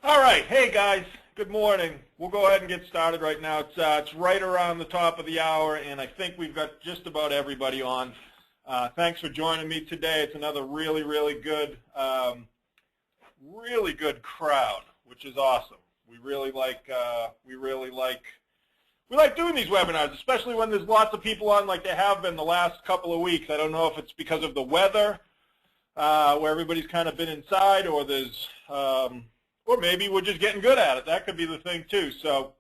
All right, hey guys, good morning. We'll go ahead and get started right now. It's right around the top of the hour, and I think we've got just about everybody on. Thanks for joining me today. It's another really good crowd, which is awesome. We like doing these webinars, especially when there's lots of people on like there have been the last couple of weeks. I don't know if it's because of the weather, where everybody's kind of been inside, or there's or maybe we're just getting good at it. That could be the thing too. So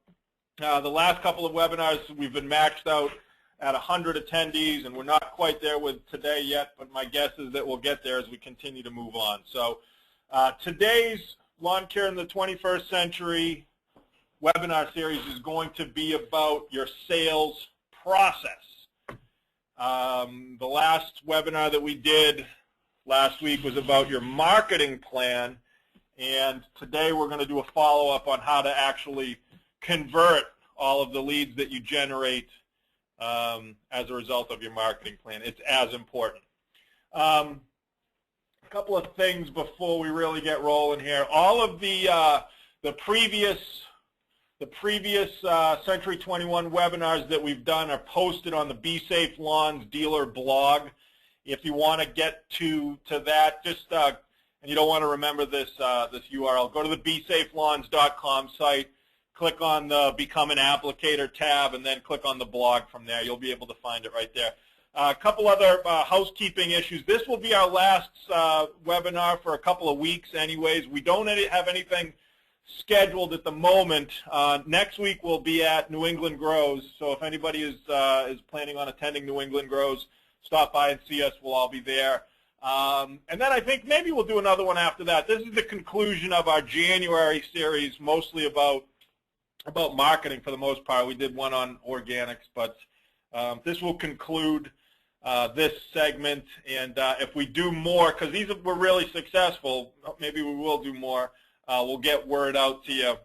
the last couple of webinars, we've been maxed out at 100 attendees, and we're not quite there with today yet, but my guess is that we'll get there as we continue to move on. So today's Lawn Care in the 21st Century webinar series is going to be about your sales process. The last webinar that we did last week was about your marketing plan, and today we're going to do a follow-up on how to actually convert all of the leads that you generate as a result of your marketing plan. It's as important. A couple of things before we really get rolling here. All of the previous Century 21 webinars that we've done are posted on the Be Safe Lawns dealer blog. If you want to get to that, just and you don't want to remember this URL, go to the BeSafeLawns.com site, click on the Become an Applicator tab, and then click on the blog from there. You'll be able to find it right there. A couple other housekeeping issues. This will be our last webinar for a couple of weeks anyways. We don't have anything scheduled at the moment. Next week we'll be at New England Grows, so if anybody is planning on attending New England Grows, stop by and see us. We'll all be there. And then I think maybe we'll do another one after that. This is the conclusion of our January series, mostly about marketing for the most part. We did one on organics, but this will conclude this segment. And if we do more, because these were really successful, maybe we will do more. We'll get word out to you.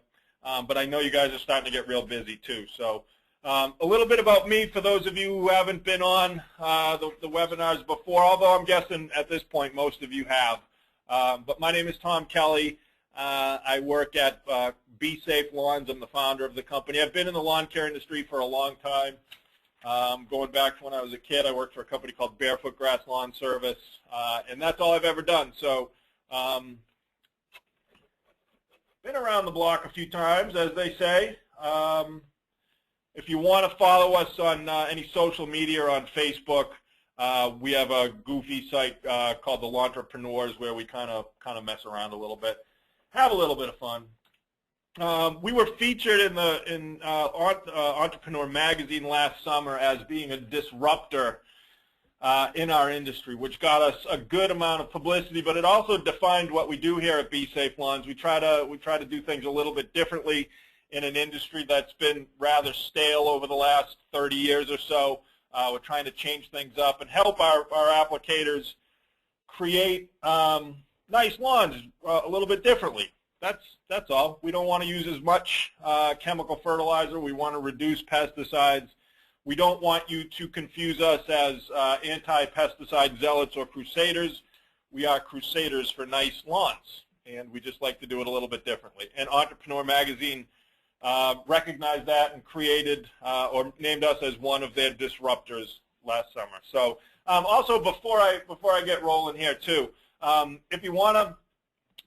But I know you guys are starting to get real busy too. So a little bit about me for those of you who haven't been on the webinars before, although I'm guessing at this point most of you have. But my name is Tom Kelly. I work at Be Safe Lawns. I'm the founder of the company. I've been in the lawn care industry for a long time. Going back to when I was a kid, I worked for a company called Barefoot Grass Lawn Service, and that's all I've ever done. So been around the block a few times, as they say. If you want to follow us on any social media or on Facebook, we have a goofy site called the Autoresponders where we kind of mess around a little bit, have a little bit of fun. We were featured in Entrepreneur Magazine last summer as being a disruptor in our industry, which got us a good amount of publicity, but it also defined what we do here at Be Safe Lawns. We try to do things a little bit differently in an industry that's been rather stale over the last 30 years or so. We're trying to change things up and help our applicators create nice lawns a little bit differently. That's all. We don't want to use as much chemical fertilizer. We want to reduce pesticides. We don't want you to confuse us as anti-pesticide zealots or crusaders. We are crusaders for nice lawns, and we just like to do it a little bit differently. And Entrepreneur Magazine recognized that and created or named us as one of their disruptors last summer. So also before I get rolling here too, if you want to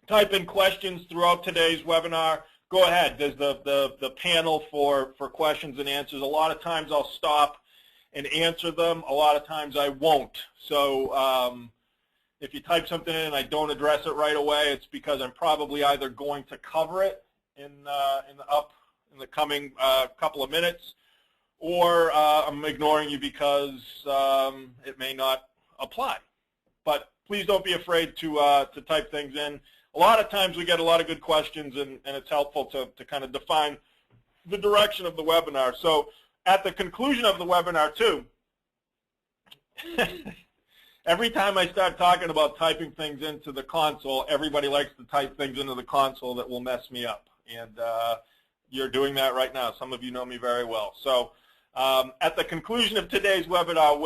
type in questions throughout today's webinar, go ahead. There's the panel for questions and answers. A lot of times I'll stop and answer them. A lot of times I won't. So if you type something in and I don't address it right away, it's because I'm probably either going to cover it in the coming couple of minutes, or I'm ignoring you because it may not apply. But please don't be afraid to type things in. A lot of times we get a lot of good questions, and it's helpful to kind of define the direction of the webinar. So at the conclusion of the webinar too, every time I start talking about typing things into the console, everybody likes to type things into the console that will mess me up. And you're doing that right now. Some of you know me very well. So at the conclusion of today's webinar,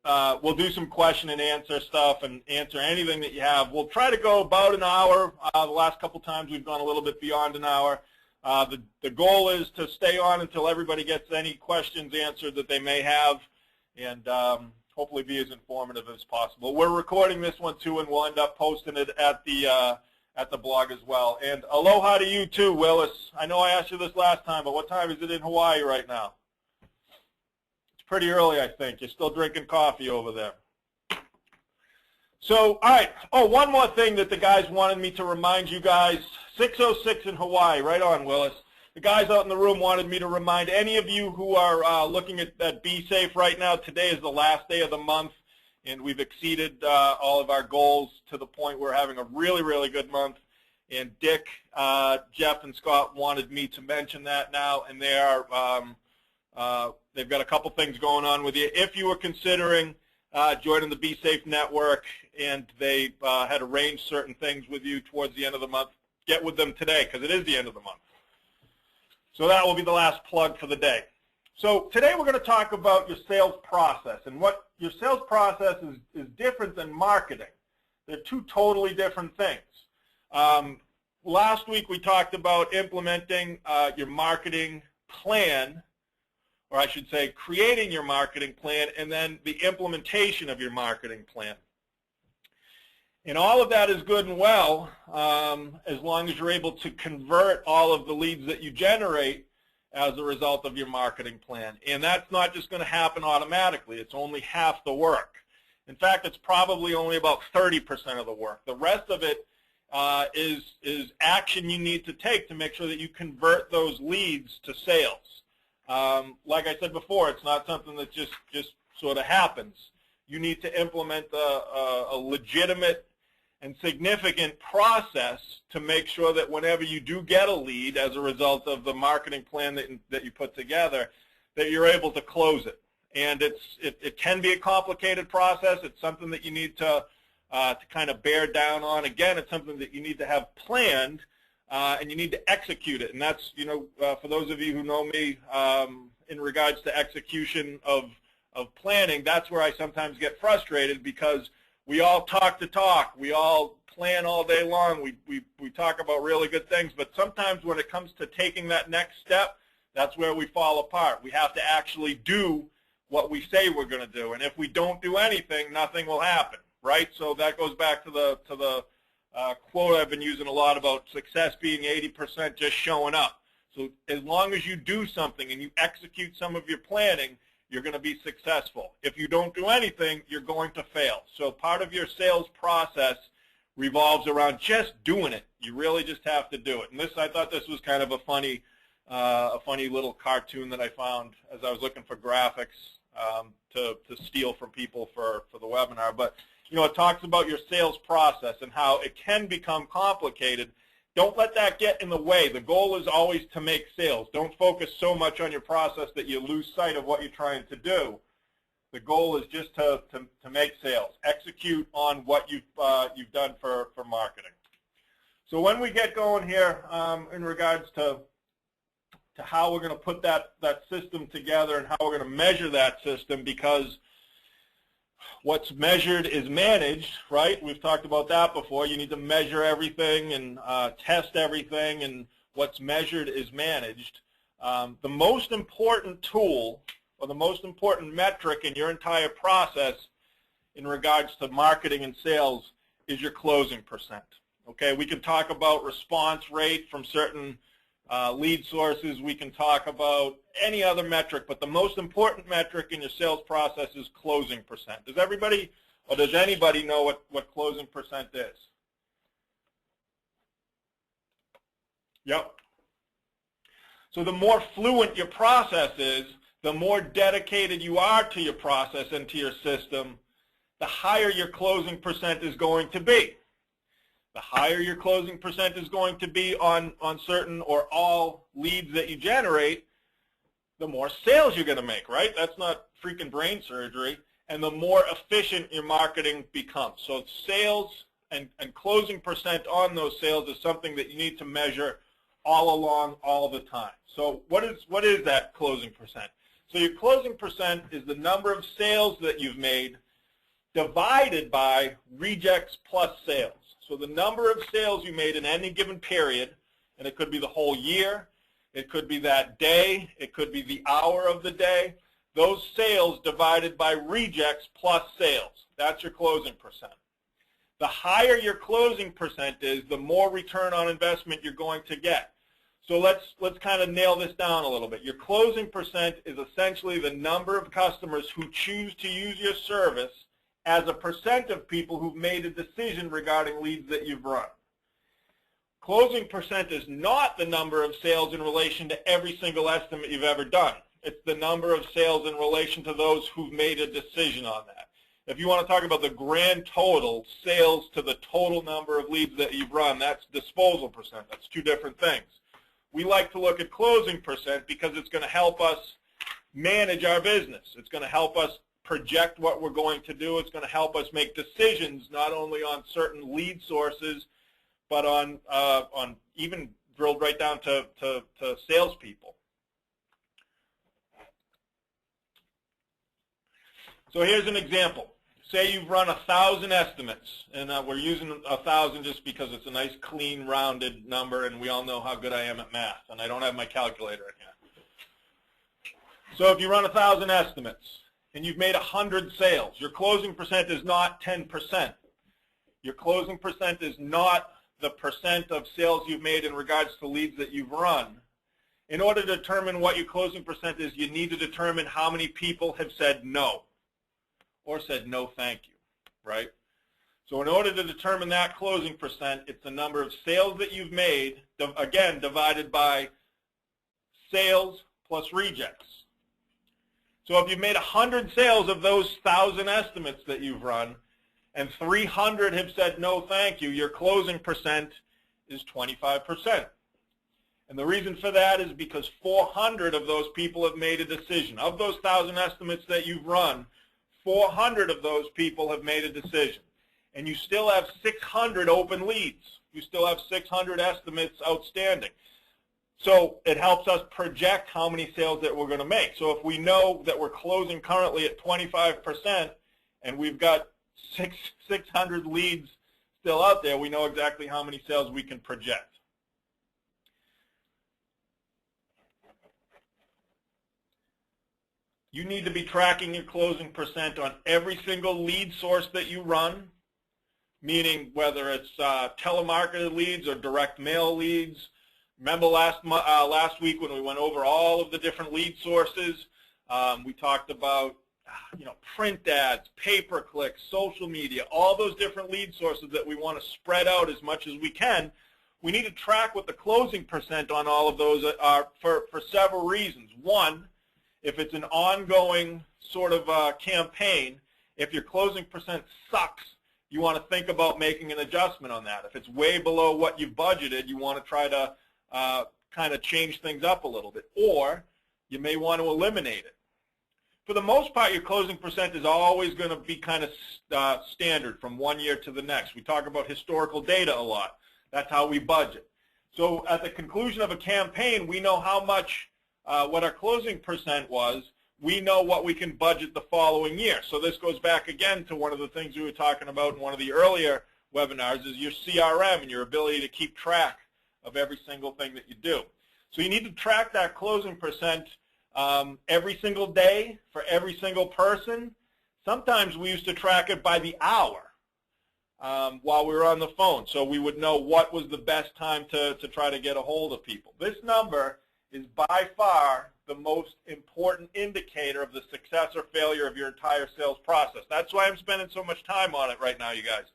we'll do some question and answer stuff and answer anything that you have. We'll try to go about an hour. The last couple times we've gone a little bit beyond an hour. The goal is to stay on until everybody gets any questions answered that they may have, and hopefully be as informative as possible. We're recording this one too, and we'll end up posting it at the blog as well. And aloha to you too, Willis. I know I asked you this last time, but what time is it in Hawaii right now? It's pretty early, I think. You're still drinking coffee over there. So, all right. Oh, one more thing that the guys wanted me to remind you guys. 6:06 in Hawaii. Right on, Willis. The guys out in the room wanted me to remind any of you who are looking at Be Safe right now. Today is the last day of the month, and we've exceeded all of our goals to the point where we're having a really, really good month. And Dick, Jeff, and Scott wanted me to mention that now, and they are they've got a couple things going on with you. If you were considering joining the Be Safe network and they had arranged certain things with you towards the end of the month, get with them today because it is the end of the month. So that will be the last plug for the day. So today we're going to talk about your sales process, and what your sales process is different than marketing. They're two totally different things. Last week we talked about implementing your marketing plan, or I should say creating your marketing plan, and then the implementation of your marketing plan. And all of that is good and well as long as you're able to convert all of the leads that you generate as a result of your marketing plan. And that's not just going to happen automatically. It's only half the work. In fact, it's probably only about 30% of the work. The rest of it is action you need to take to make sure that you convert those leads to sales. Like I said before, it's not something that just sort of happens. You need to implement a legitimate and significant process to make sure that whenever you do get a lead as a result of the marketing plan that you put together, that you're able to close it. And it can be a complicated process. It's something that you need to kind of bear down on. Again, it's something that you need to have planned, and you need to execute it. And that's, for those of you who know me, in regards to execution of planning, that's where I sometimes get frustrated, because we all talk the talk. We all plan all day long. We talk about really good things, but sometimes when it comes to taking that next step, that's where we fall apart. We have to actually do what we say we're going to do, and if we don't do anything, nothing will happen, right? So that goes back to the quote I've been using a lot about success being 80% just showing up. So as long as you do something and you execute some of your planning, you're going to be successful. If you don't do anything, you're going to fail. So part of your sales process revolves around just doing it. You really just have to do it. And I thought this was kind of a funny little cartoon that I found as I was looking for graphics to steal from people for the webinar. But it talks about your sales process and how it can become complicated. Don't let that get in the way. The goal is always to make sales. Don't focus so much on your process that you lose sight of what you're trying to do. The goal is just to make sales. Execute on what you've done for marketing. So when we get going here in regards to how we're going to put that system together and how we're going to measure that system, because what's measured is managed, right? We've talked about that before. You need to measure everything and test everything, and what's measured is managed. The most important tool or the most important metric in your entire process in regards to marketing and sales is your closing percent. Okay, we can talk about response rate from certain lead sources. We can talk about any other metric, but the most important metric in your sales process is closing percent. Does everybody, or does anybody know what closing percent is? Yep. So the more fluent your process is, the more dedicated you are to your process and to your system, the higher your closing percent is going to be. The higher your closing percent is going to be on certain or all leads that you generate, the more sales you're going to make, right? That's not freaking brain surgery. And the more efficient your marketing becomes. So sales and closing percent on those sales is something that you need to measure all along, all the time. So what is that closing percent? So your closing percent is the number of sales that you've made divided by rejects plus sales. So the number of sales you made in any given period, and it could be the whole year, it could be that day, it could be the hour of the day, those sales divided by rejects plus sales. That's your closing percent. The higher your closing percent is, the more return on investment you're going to get. So let's kind of nail this down a little bit. Your closing percent is essentially the number of customers who choose to use your service as a percent of people who've made a decision regarding leads that you've run. Closing percent is not the number of sales in relation to every single estimate you've ever done. It's the number of sales in relation to those who've made a decision on that. If you want to talk about the grand total, sales to the total number of leads that you've run, that's disposal percent. That's two different things. We like to look at closing percent because it's going to help us manage our business. It's going to help us project what we're going to do. It's going to help us make decisions not only on certain lead sources, but on even drilled right down to salespeople. So here's an example. Say you've run 1,000 estimates, and we're using 1,000 just because it's a nice, clean, rounded number, and we all know how good I am at math, and I don't have my calculator in here. So if you run 1,000 estimates, and you've made 100 sales, your closing percent is not 10%. Your closing percent is not the percent of sales you've made in regards to leads that you've run. In order to determine what your closing percent is, you need to determine how many people have said no or said no thank you, right? So in order to determine that closing percent, it's the number of sales that you've made, again, divided by sales plus rejects. So if you've made 100 sales of those 1,000 estimates that you've run, and 300 have said no thank you, your closing percent is 25%. And the reason for that is because 400 of those people have made a decision. Of those 1,000 estimates that you've run, 400 of those people have made a decision. And you still have 600 open leads. You still have 600 estimates outstanding. So it helps us project how many sales that we're going to make. So if we know that we're closing currently at 25% and we've got 600 leads still out there, we know exactly how many sales we can project. You need to be tracking your closing percent on every single lead source that you run, meaning whether it's telemarketed leads or direct mail leads. Remember last week when we went over all of the different lead sources, we talked about print ads, pay-per-click, social media, all those different lead sources that we want to spread out as much as we can. We need to track what the closing percent on all of those are for several reasons. One, if it's an ongoing sort of campaign, if your closing percent sucks, you want to think about making an adjustment on that. If it's way below what you've budgeted, you want to try to kind of change things up a little bit, or you may want to eliminate it. For the most part, your closing percent is always going to be kind of standard from one year to the next. We talk about historical data a lot. That's how we budget. So at the conclusion of a campaign, we know how much, what our closing percent was. We know what we can budget the following year. So this goes back again to one of the things we were talking about in one of the earlier webinars, is your CRM and your ability to keep track of every single thing that you do. So you need to track that closing percent every single day for every single person. Sometimes we used to track it by the hour while we were on the phone, so we would know what was the best time to try to get a hold of people. This number is by far the most important indicator of the success or failure of your entire sales process. That's why I'm spending so much time on it right now, you guys.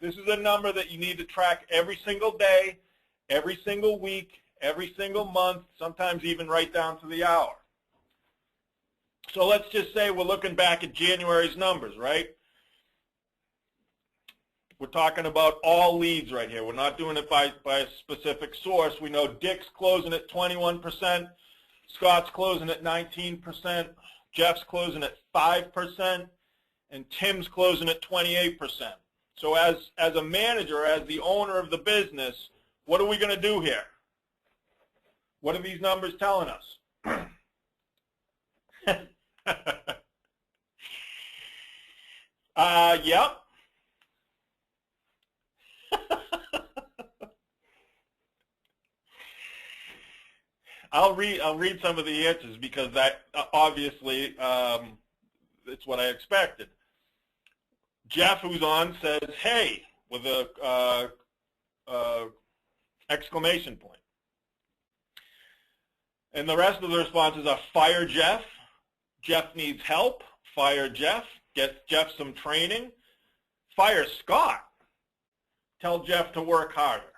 This is a number that you need to track every single day, every single week, every single month, sometimes even right down to the hour. So let's just say we're looking back at January's numbers, right? We're talking about all leads right here. We're not doing it by a specific source. We know Dick's closing at 21%, Scott's closing at 19%, Jeff's closing at 5%, and Tim's closing at 28%. So as a manager, as the owner of the business, what are we going to do here? What are these numbers telling us? Yep. I'll read some of the answers because that obviously it's what I expected. Jeff, who's on, says, "Hey," with a exclamation point. And the rest of the responses are fire Jeff, Jeff needs help, fire Jeff, get Jeff some training, fire Scott, tell Jeff to work harder.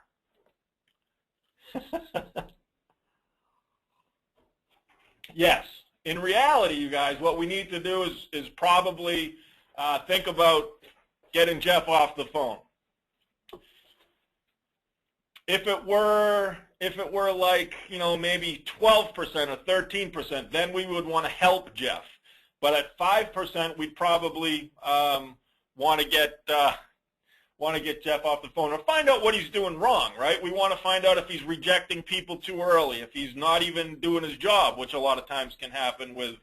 Yes, in reality, you guys, what we need to do is probably think about getting Jeff off the phone. If it were like, you know, maybe 12% or 13%, then we would want to help Jeff. But at 5%, we'd probably want to get Jeff off the phone or find out what he's doing wrong, right? We want to find out if he's rejecting people too early, if he's not even doing his job, which a lot of times can happen with,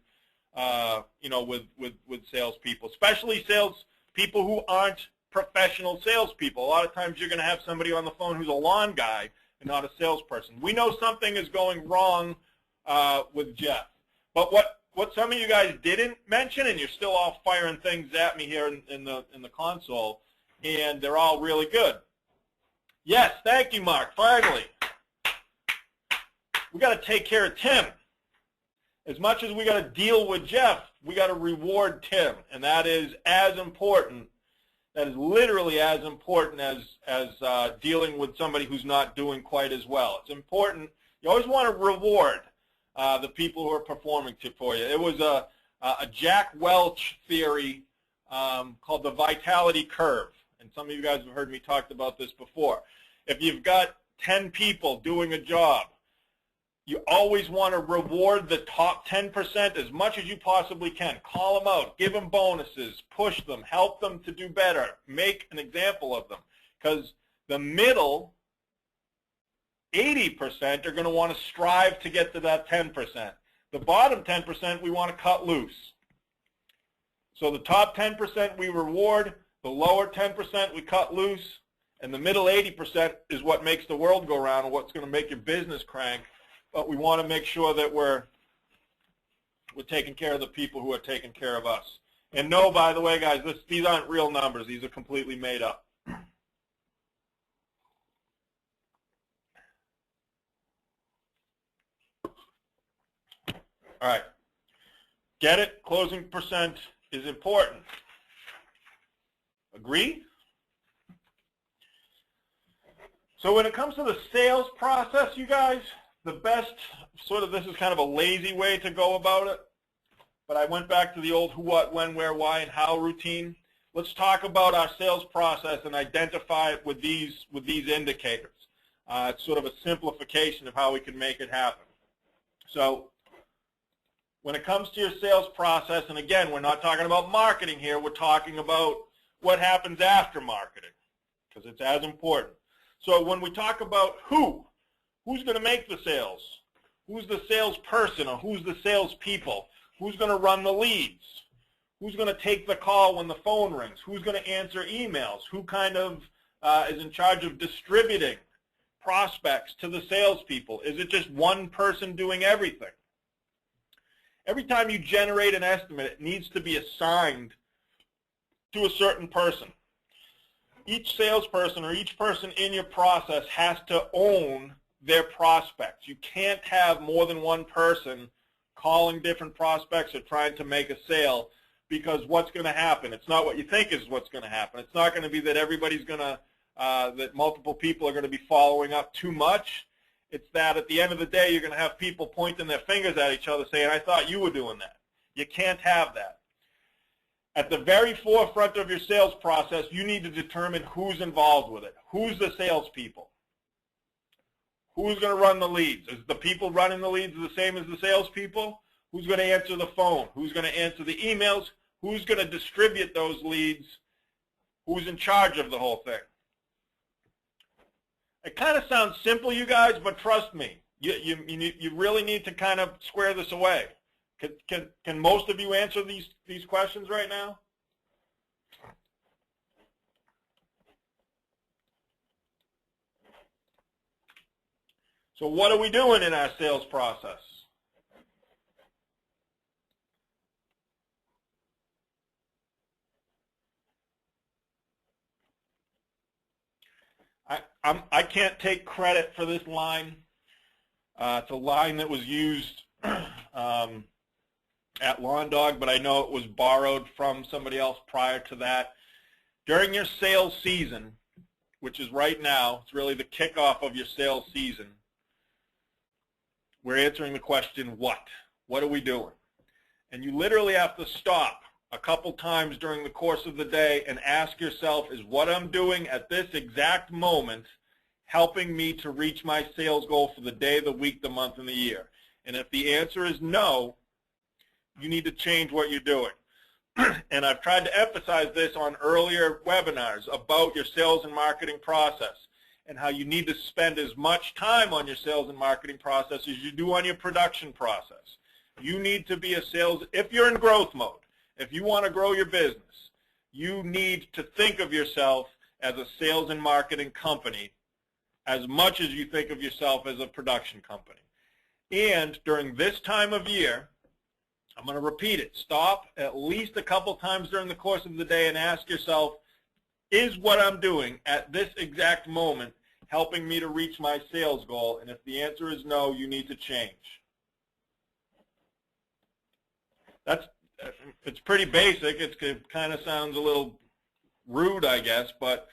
you know, with salespeople, especially salespeople who aren't professional salespeople. A lot of times you're going to have somebody on the phone who's a lawn guy and not a salesperson. We know something is going wrong with Jeff. But what some of you guys didn't mention, and you're still all firing things at me here in the console, and they're all really good. Yes, thank you, Mark. Finally, we got to take care of Tim. As much as we got to deal with Jeff, we got to reward Tim, and that is as important. That is literally as important as dealing with somebody who's not doing quite as well. It's important. You always want to reward the people who are performing for you. It was a Jack Welch theory called the vitality curve, and some of you guys have heard me talk about this before. If you've got 10 people doing a job, you always want to reward the top 10% as much as you possibly can. Call them out, give them bonuses, push them, help them to do better, make an example of them. Because the middle 80% are going to want to strive to get to that 10%. The bottom 10% we want to cut loose. So the top 10% we reward, the lower 10% we cut loose, and the middle 80% is what makes the world go round and what's going to make your business crank. But we want to make sure that we're taking care of the people who are taking care of us. And no, by the way, guys, these aren't real numbers. These are completely made up. All right. Get it? Closing percent is important. Agree? So when it comes to the sales process, you guys, the best sort of, this is kind of a lazy way to go about it, but I went back to the old who, what, when, where, why, and how routine. Let's talk about our sales process and identify it with these indicators. It's sort of a simplification of how we can make it happen. So when it comes to your sales process, and again, we're not talking about marketing here, we're talking about what happens after marketing, because it's as important. So when we talk about who's going to make the sales? Who's the salesperson, or who's the salespeople? Who's going to run the leads? Who's going to take the call when the phone rings? Who's going to answer emails? Who kind of is in charge of distributing prospects to the salespeople? Is it just one person doing everything? Every time you generate an estimate, it needs to be assigned to a certain person. Each salesperson or each person in your process has to own their prospects. You can't have more than one person calling different prospects or trying to make a sale, because what's going to happen? It's not what you think is what's going to happen. It's not going to be that everybody's going to, that multiple people are going to be following up too much. It's that at the end of the day, you're going to have people pointing their fingers at each other saying, I thought you were doing that. You can't have that. At the very forefront of your sales process, you need to determine who's involved with it. Who's the salespeople? Who's going to run the leads? Is the people running the leads the same as the salespeople? Who's going to answer the phone? Who's going to answer the emails? Who's going to distribute those leads? Who's in charge of the whole thing? It kind of sounds simple, you guys, but trust me, you really need to kind of square this away, Can most of you answer these questions right now? So what are we doing in our sales process? I can't take credit for this line. It's a line that was used at Lawn Dog, but I know it was borrowed from somebody else prior to that. During your sales season, which is right now, it's really the kickoff of your sales season, we're answering the question, what? What are we doing? And you literally have to stop a couple times during the course of the day and ask yourself, is what I'm doing at this exact moment helping me to reach my sales goal for the day, the week, the month, and the year? And if the answer is no, you need to change what you're doing. And I've tried to emphasize this on earlier webinars about your sales and marketing process and how you need to spend as much time on your sales and marketing process as you do on your production process. You need to be a sales, if you're in growth mode, if you want to grow your business, you need to think of yourself as a sales and marketing company as much as you think of yourself as a production company. And during this time of year, I'm going to repeat it, stop at least a couple times during the course of the day and ask yourself, is what I'm doing at this exact moment helping me to reach my sales goal? And if the answer is no, you need to change. It's pretty basic. It kind of sounds a little rude, I guess, but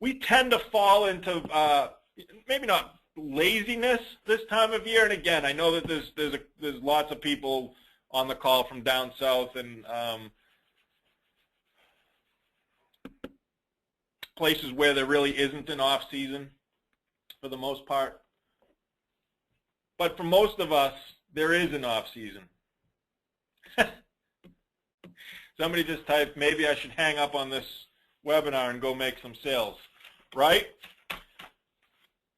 we tend to fall into maybe not laziness this time of year. And again, I know that there's lots of people on the call from down south and places where there really isn't an off season for the most part. But for most of us, there is an off season. Somebody just typed, maybe I should hang up on this webinar and go make some sales, right?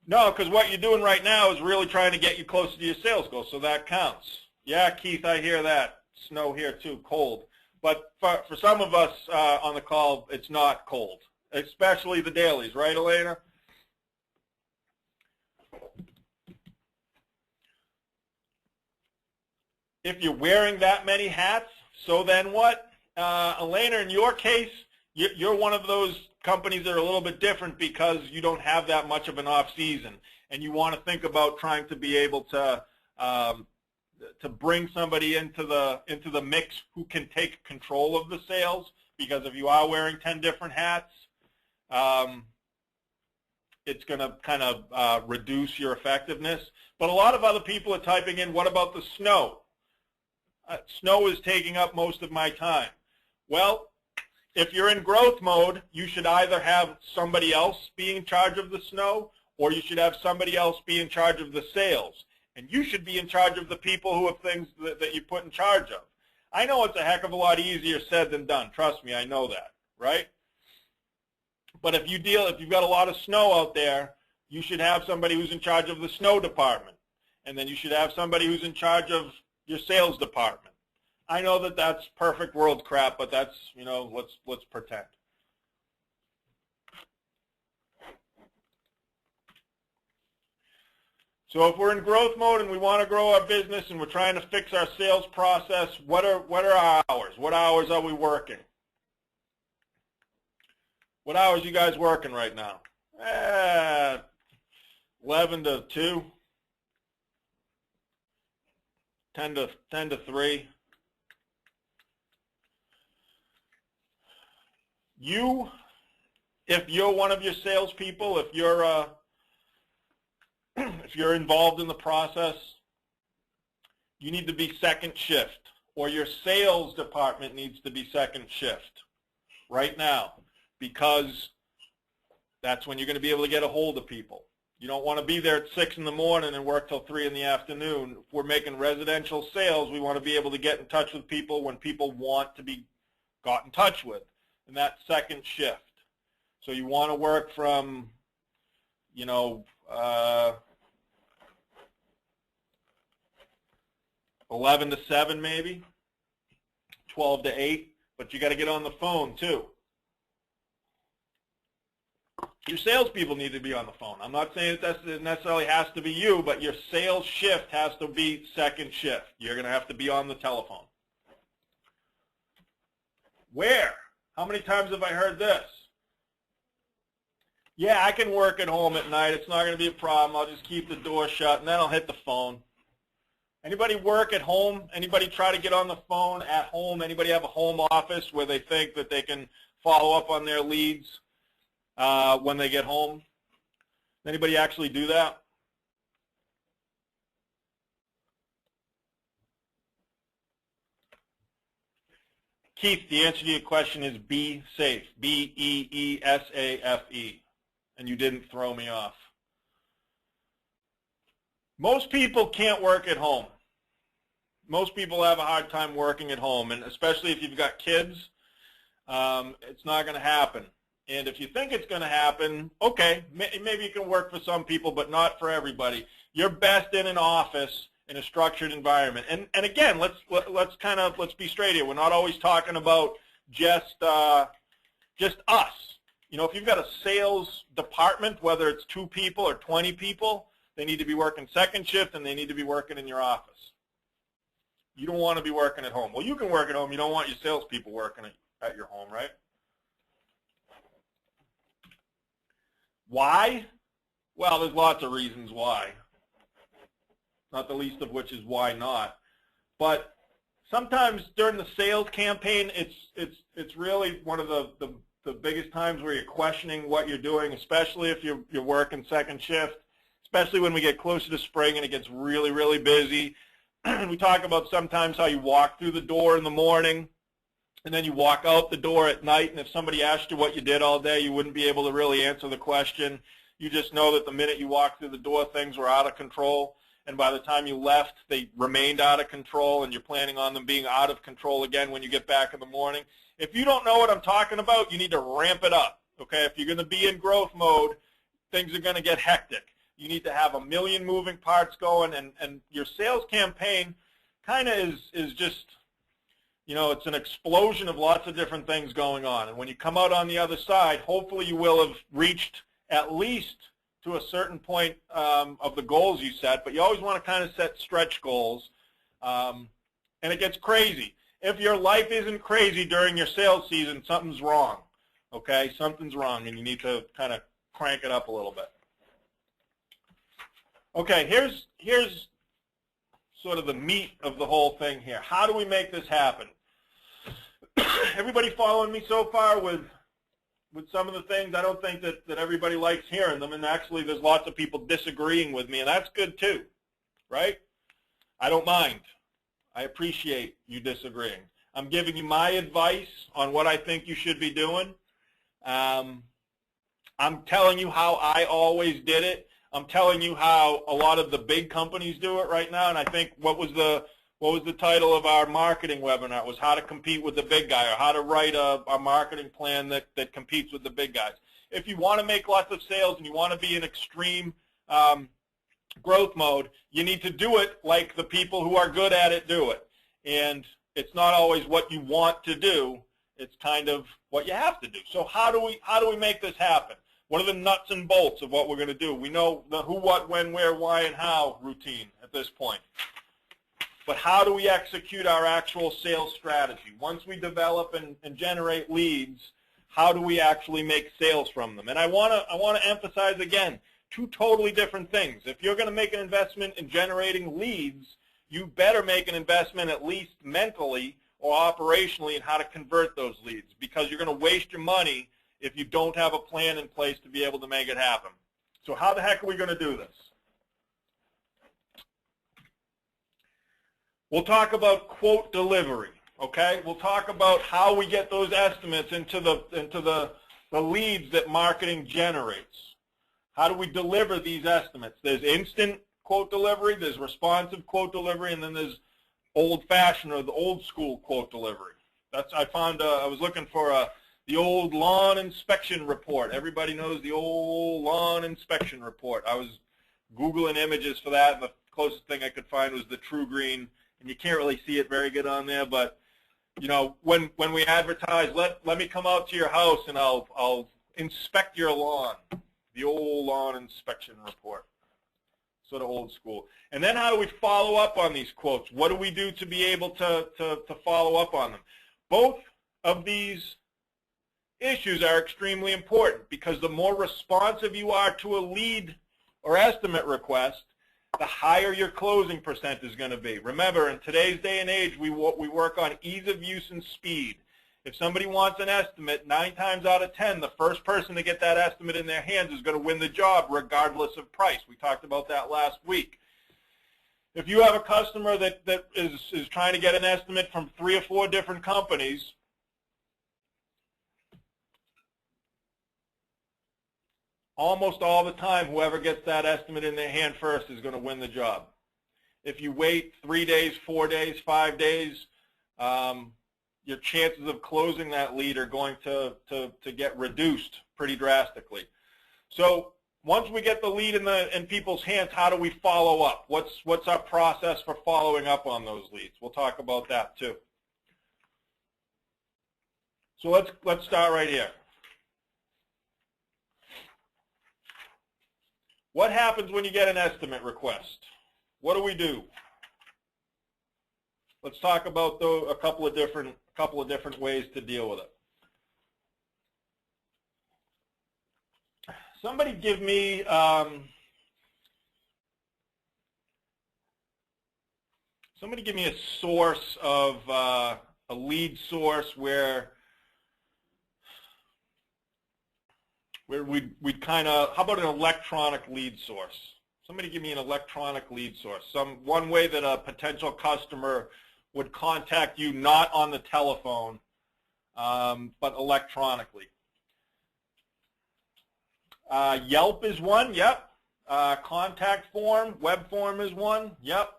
No, because what you're doing right now is really trying to get you closer to your sales goal, so that counts. Yeah, Keith, I hear that. Snow here too, cold. But for some of us on the call, it's not cold, especially the dailies, right, Elena? If you're wearing that many hats, so then what? Elena, in your case, you're one of those companies that are a little bit different because you don't have that much of an off season, and you want to think about trying to be able to bring somebody into the mix who can take control of the sales. Because if you are wearing 10 different hats, it's going to kind of reduce your effectiveness. But a lot of other people are typing in, what about the snow? Snow is taking up most of my time. Well, if you're in growth mode, you should either have somebody else be in charge of the snow, or you should have somebody else be in charge of the sales. And you should be in charge of the people who have things that you put in charge of. I know it's a heck of a lot easier said than done. Trust me, I know that, right? But if you've got a lot of snow out there, you should have somebody who's in charge of the snow department. And then you should have somebody who's in charge of your sales department. I know that that's perfect world crap, but that's, let's pretend. So if we're in growth mode and we want to grow our business and we're trying to fix our sales process, what are our hours? What hours are we working? What hours are you guys working right now? 11 to 2, 10 to 3. If you're one of your salespeople, if you're involved in the process, you need to be second shift, or your sales department needs to be second shift right now, because that's when you're going to be able to get a hold of people. You don't want to be there at 6 in the morning and work till 3 in the afternoon. If we're making residential sales, we want to be able to get in touch with people when people want to be got in touch with, and that's second shift. So you want to work from, 11 to 7 maybe, 12 to 8, but you got to get on the phone too. Your salespeople need to be on the phone. I'm not saying that that necessarily has to be you, but your sales shift has to be second shift. You're going to have to be on the telephone. Where? How many times have I heard this? Yeah, I can work at home at night. It's not going to be a problem. I'll just keep the door shut, and then I'll hit the phone. Anybody work at home? Anybody try to get on the phone at home? Anybody have a home office where they think that they can follow up on their leads when they get home? Anybody actually do that? Keith, the answer to your question is be safe. B-E-E-S-A-F-E. And you didn't throw me off. Most people can't work at home. Most people have a hard time working at home, and especially if you've got kids, it's not going to happen. And if you think it's going to happen, okay, maybe you can work for some people, but not for everybody. You're best in an office in a structured environment. And again, let's be straight here. We're not always talking about just us. You know, if you've got a sales department, whether it's 2 people or 20 people, they need to be working second shift and they need to be working in your office. You don't want to be working at home. Well, you can work at home. You don't want your salespeople working at your home, right? Why? Well, there's lots of reasons why. Not the least of which is why not. But sometimes during the sales campaign, it's really one of the biggest times where you're questioning what you're doing, especially if you're working second shift, especially when we get closer to spring and it gets really, really busy. We talk about sometimes how you walk through the door in the morning and then you walk out the door at night, and if somebody asked you what you did all day, you wouldn't be able to really answer the question. You just know that the minute you walked through the door, things were out of control, and by the time you left, they remained out of control, and you're planning on them being out of control again when you get back in the morning. If you don't know what I'm talking about, you need to ramp it up, okay? If you're going to be in growth mode, things are going to get hectic. You need to have a million moving parts going, and your sales campaign kind of is just, you know, it's an explosion of lots of different things going on. And when you come out on the other side, hopefully you will have reached at least to a certain point of the goals you set, but you always want to kind of set stretch goals, and it gets crazy. If your life isn't crazy during your sales season, something's wrong, okay? Something's wrong, and you need to kind of crank it up a little bit. Okay, here's sort of the meat of the whole thing here. How do we make this happen? Everybody following me so far with some of the things? I don't think that everybody likes hearing them, and actually there's lots of people disagreeing with me, and that's good too, right? I don't mind. I appreciate you disagreeing. I'm giving you my advice on what I think you should be doing. I'm telling you how I always did it. I'm telling you how a lot of the big companies do it right now, and I think what was the title of our marketing webinar? It was how to compete with the big guy, or how to write a marketing plan that competes with the big guys. If you want to make lots of sales and you want to be in extreme growth mode, you need to do it like the people who are good at it do it. And it's not always what you want to do. It's kind of what you have to do. So how do we make this happen? What are the nuts and bolts of what we're going to do? We know the who, what, when, where, why, and how routine at this point. But how do we execute our actual sales strategy? Once we develop and generate leads, how do we actually make sales from them? And I want to emphasize again, 2 totally different things. If you're going to make an investment in generating leads, you better make an investment at least mentally or operationally in how to convert those leads, because you're going to waste your money if you don't have a plan in place to be able to make it happen. So how the heck are we going to do this? We'll talk about quote delivery, okay? We'll talk about how we get those estimates into the leads that marketing generates. How do we deliver these estimates? There's instant quote delivery, there's responsive quote delivery, and then there's old-fashioned or the old-school quote delivery. I found I was looking for the old lawn inspection report. Everybody knows the old lawn inspection report. I was Googling images for that, and the closest thing I could find was the True Green and you can't really see it very good on there, but you know, when we advertise, let me come out to your house and I'll inspect your lawn, the old lawn inspection report, sort of old school. And then how do we follow up on these quotes? What do we do to be able to follow up on them? Both of these issues are extremely important, because the more responsive you are to a lead or estimate request, the higher your closing percent is going to be. Remember, in today's day and age, we work on ease of use and speed. If somebody wants an estimate, 9 times out of 10, the first person to get that estimate in their hands is going to win the job regardless of price. We talked about that last week. If you have a customer that is trying to get an estimate from 3 or 4 different companies, almost all the time, whoever gets that estimate in their hand first is going to win the job. If you wait 3 days, 4 days, 5 days, your chances of closing that lead are going to get reduced pretty drastically. So once we get the lead in people's hands, how do we follow up? What's our process for following up on those leads? We'll talk about that too. So let's start right here. What happens when you get an estimate request? What do we do? Let's talk about a couple of different ways to deal with it. Somebody give me a source of a lead source where we'd kind of, how about an electronic lead source? Somebody give me an electronic lead source. One way that a potential customer would contact you, not on the telephone, but electronically. Yelp is one, yep. Contact form, web form is one, yep.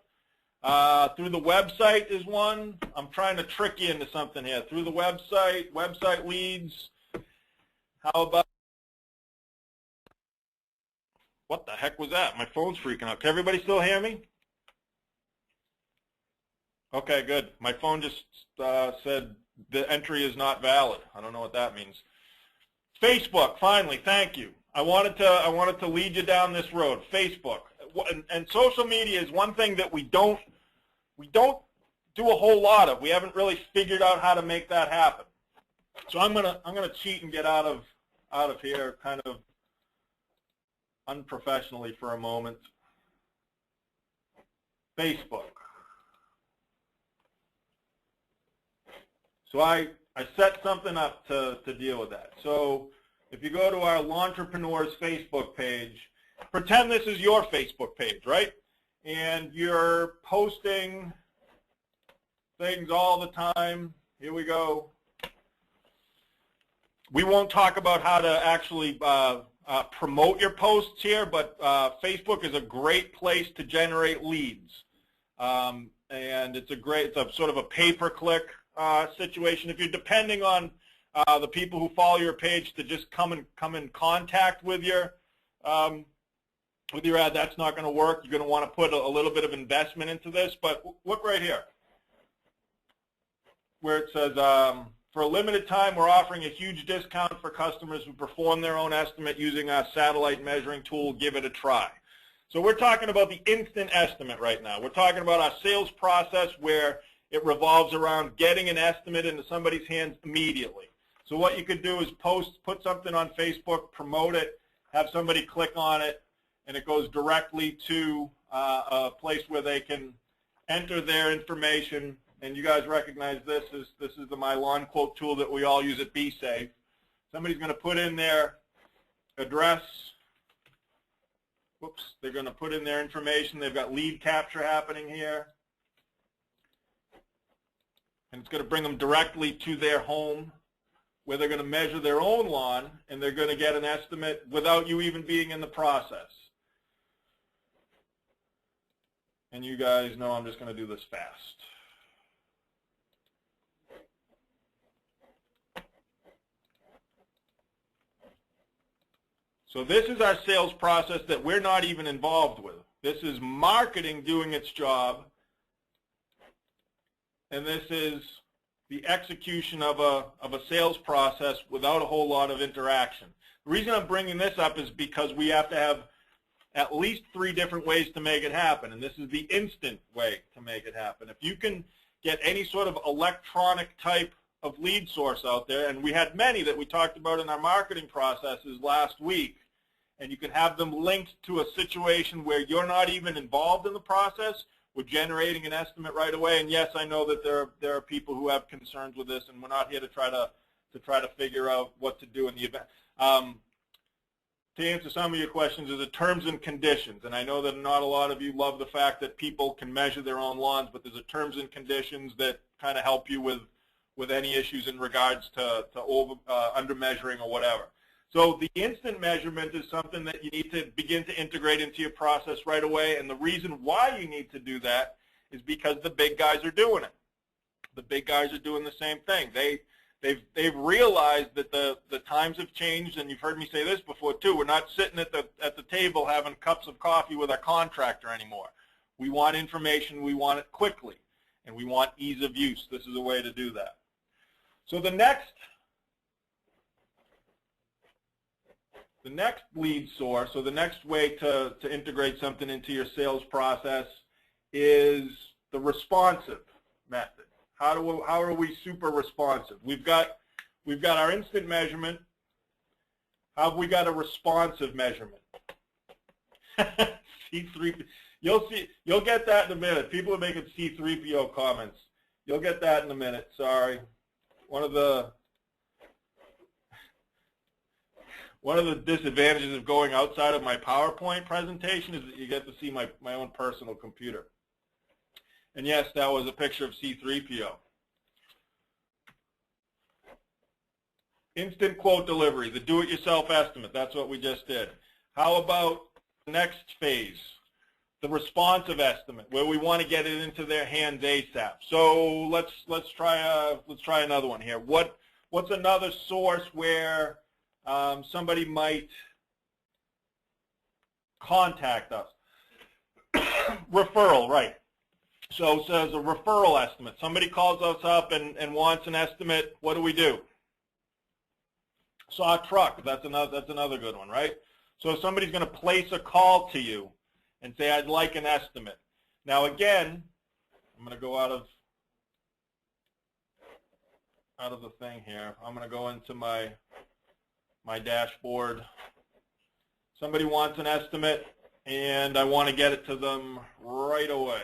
Through the website is one. I'm trying to trick you into something here. Through the website leads. How about, what the heck was that? My phone's freaking out. Can everybody still hear me? Okay, good. My phone just said the entry is not valid. I don't know what that means. Facebook, finally, thank you. I wanted to lead you down this road. Facebook and social media is one thing that we don't do a whole lot of. We haven't really figured out how to make that happen. So I'm gonna cheat and get out of here, kind of unprofessionally for a moment. Facebook. So I set something up to deal with that. So if you go to our Lawntrepreneurs Facebook page, pretend this is your Facebook page, right? And you're posting things all the time. Here we go. We won't talk about how to actually promote your posts here, but Facebook is a great place to generate leads. And it's a sort of a pay-per-click situation. If you're depending on the people who follow your page to just come in contact with your ad, that's not going to work. You're going to want to put a little bit of investment into this. But look right here, where it says, for a limited time, we're offering a huge discount for customers who perform their own estimate using our satellite measuring tool. Give it a try. So we're talking about the instant estimate right now. We're talking about our sales process where it revolves around getting an estimate into somebody's hands immediately. So what you could do is put something on Facebook, promote it, have somebody click on it, and it goes directly to a place where they can enter their information. And you guys recognize this is the My Lawn Quote tool that we all use at BeSafe. Somebody's going to put in their address. Whoops, they're going to put in their information. They've got lead capture happening here. And it's going to bring them directly to their home where they're going to measure their own lawn, and they're going to get an estimate without you even being in the process. And you guys know I'm just going to do this fast. So this is our sales process that we're not even involved with. This is marketing doing its job, and this is the execution of a sales process without a whole lot of interaction. The reason I'm bringing this up is because we have to have at least 3 different ways to make it happen, and this is the instant way to make it happen. If you can get any sort of electronic type of lead source out there, and we had many that we talked about in our marketing processes last week, and you can have them linked to a situation where you're not even involved in the process, we're generating an estimate right away. And yes, I know that there are people who have concerns with this, and we're not here to try to figure out what to do in the event. To answer some of your questions, there's the terms and conditions, and I know that not a lot of you love the fact that people can measure their own lawns, but there's a terms and conditions that kind of help you with any issues in regards to under measuring or whatever. So the instant measurement is something that you need to begin to integrate into your process right away, and the reason why you need to do that is because the big guys are doing it. The big guys are doing the same thing. They've realized that the times have changed, and you've heard me say this before too. We're not sitting at the table having cups of coffee with our contractor anymore. We want information, we want it quickly, and we want ease of use. This is a way to do that. So the next lead source, or the next way to integrate something into your sales process, is the responsive method. How are we super responsive? We've got our instant measurement. How have we got a responsive measurement? C3, you'll get that in a minute. People are making C3PO comments. You'll get that in a minute. Sorry. One of the disadvantages of going outside of my PowerPoint presentation is that you get to see my own personal computer. And yes, that was a picture of C3PO. Instant quote delivery, the do-it-yourself estimate. That's what we just did. How about the next phase, the responsive estimate, where we want to get it into their hands ASAP? So let's try another one here. What's another source where somebody might contact us? Referral, right. So it says a referral estimate. Somebody calls us up and wants an estimate. What do? Saw a truck. That's another good one, right? So if somebody's going to place a call to you and say, I'd like an estimate. Now again, I'm going to go out of the thing here. I'm going to go into my dashboard. Somebody wants an estimate, and I want to get it to them right away.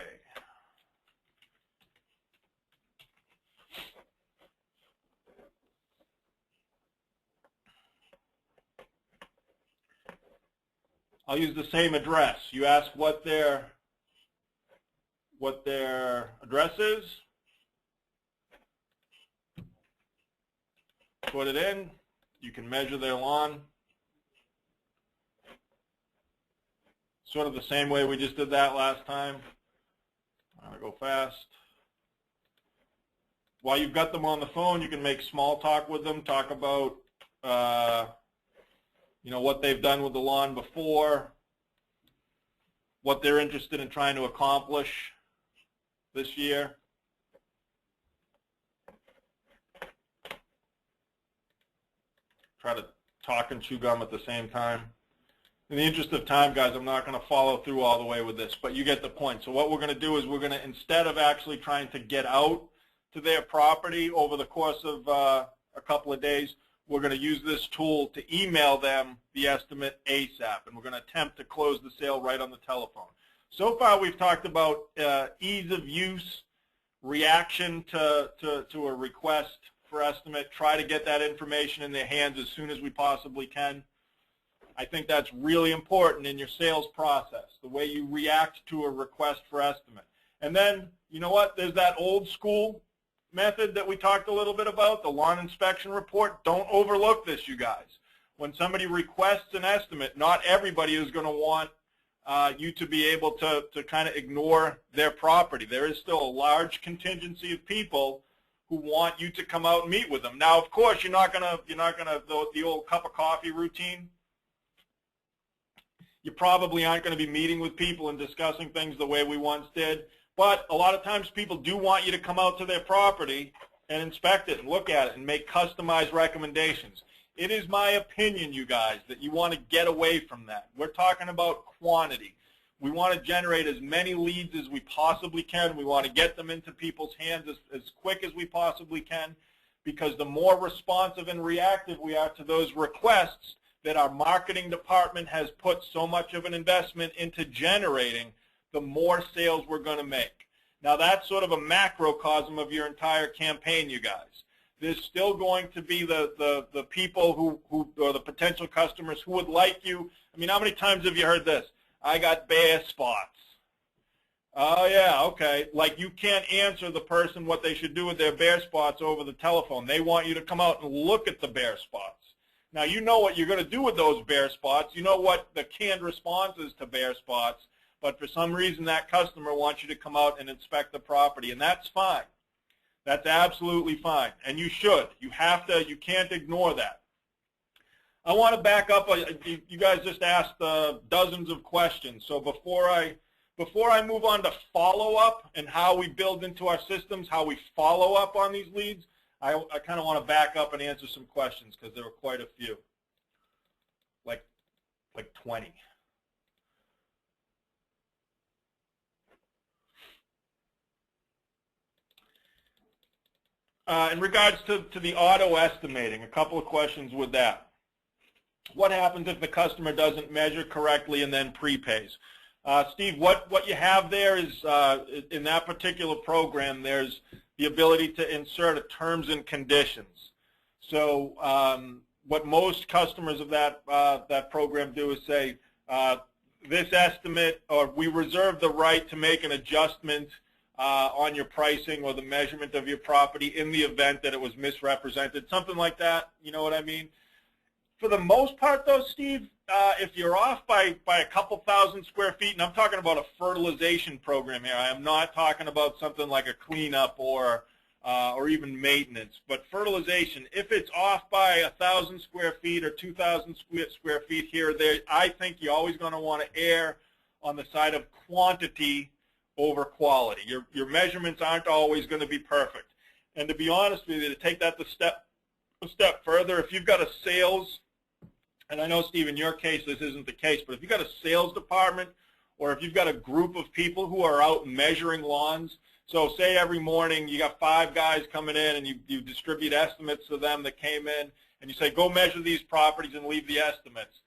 I'll use the same address. You ask what their address is. Put it in. You can measure their lawn. Sort of the same way we just did that last time. I'm going to go fast. While you've got them on the phone, you can make small talk with them. Talk about what they've done with the lawn before, what they're interested in trying to accomplish this year. Try to talk and chew gum at the same time. In the interest of time, guys, I'm not going to follow through all the way with this, but you get the point. So what we're going to do is we're going to, instead of actually trying to get out to their property over the course of a couple of days, we're going to use this tool to email them the estimate ASAP, and we're going to attempt to close the sale right on the telephone. So far, we've talked about ease of use, reaction to a request for estimate, try to get that information in their hands as soon as we possibly can. I think that's really important in your sales process, the way you react to a request for estimate. And then, you know what, there's that old school method that we talked a little bit about, the lawn inspection report. Don't overlook this, you guys. When somebody requests an estimate, not everybody is going to want you to be able to kind of ignore their property. There is still a large contingency of people who want you to come out and meet with them. Now, of course, you're not gonna the old cup of coffee routine. You probably aren't going to be meeting with people and discussing things the way we once did. But a lot of times people do want you to come out to their property and inspect it and look at it and make customized recommendations. It is my opinion, you guys, that you want to get away from that. We're talking about quantity. We want to generate as many leads as we possibly can. We want to get them into people's hands as quick as we possibly can, because the more responsive and reactive we are to those requests that our marketing department has put so much of an investment into generating, the more sales we're going to make. Now, that's sort of a macrocosm of your entire campaign, you guys. There's still going to be the people who or the potential customers who would like you. I mean, how many times have you heard this? I got bare spots. Oh, yeah, okay. Like, you can't answer the person what they should do with their bare spots over the telephone. They want you to come out and look at the bare spots. Now, you know what you're going to do with those bare spots. You know what the canned response is to bare spots. But for some reason, that customer wants you to come out and inspect the property, and that's fine. That's absolutely fine, and you should. You have to. You can't ignore that. I want to back up. You guys just asked dozens of questions. So before I move on to follow-up and how we build into our systems, how we follow up on these leads, I kind of want to back up and answer some questions because there were quite a few, like 20. In regards to the auto estimating, a couple of questions with that. What happens if the customer doesn't measure correctly and then prepays? Steve, what you have there is, in that particular program, there's the ability to insert a terms and conditions. So what most customers of that program do is say, this estimate, or we reserve the right to make an adjustment on your pricing or the measurement of your property in the event that it was misrepresented, something like that. You know what I mean? For the most part, though, Steve, if you're off by a couple thousand square feet, and I'm talking about a fertilization program here, I am not talking about something like a cleanup or even maintenance, but fertilization, if it's off by 1,000 square feet or 2,000 square feet here or there, I think you're always going to want to err on the side of quantity over quality. Your measurements aren't always going to be perfect. And to be honest with you, to take that a step further, if you've got a sales, and I know, Steve, in your case this isn't the case, but if you've got a sales department or if you've got a group of people who are out measuring lawns, so say every morning you got 5 guys coming in and you distribute estimates to them that came in, and you say, go measure these properties and leave the estimates.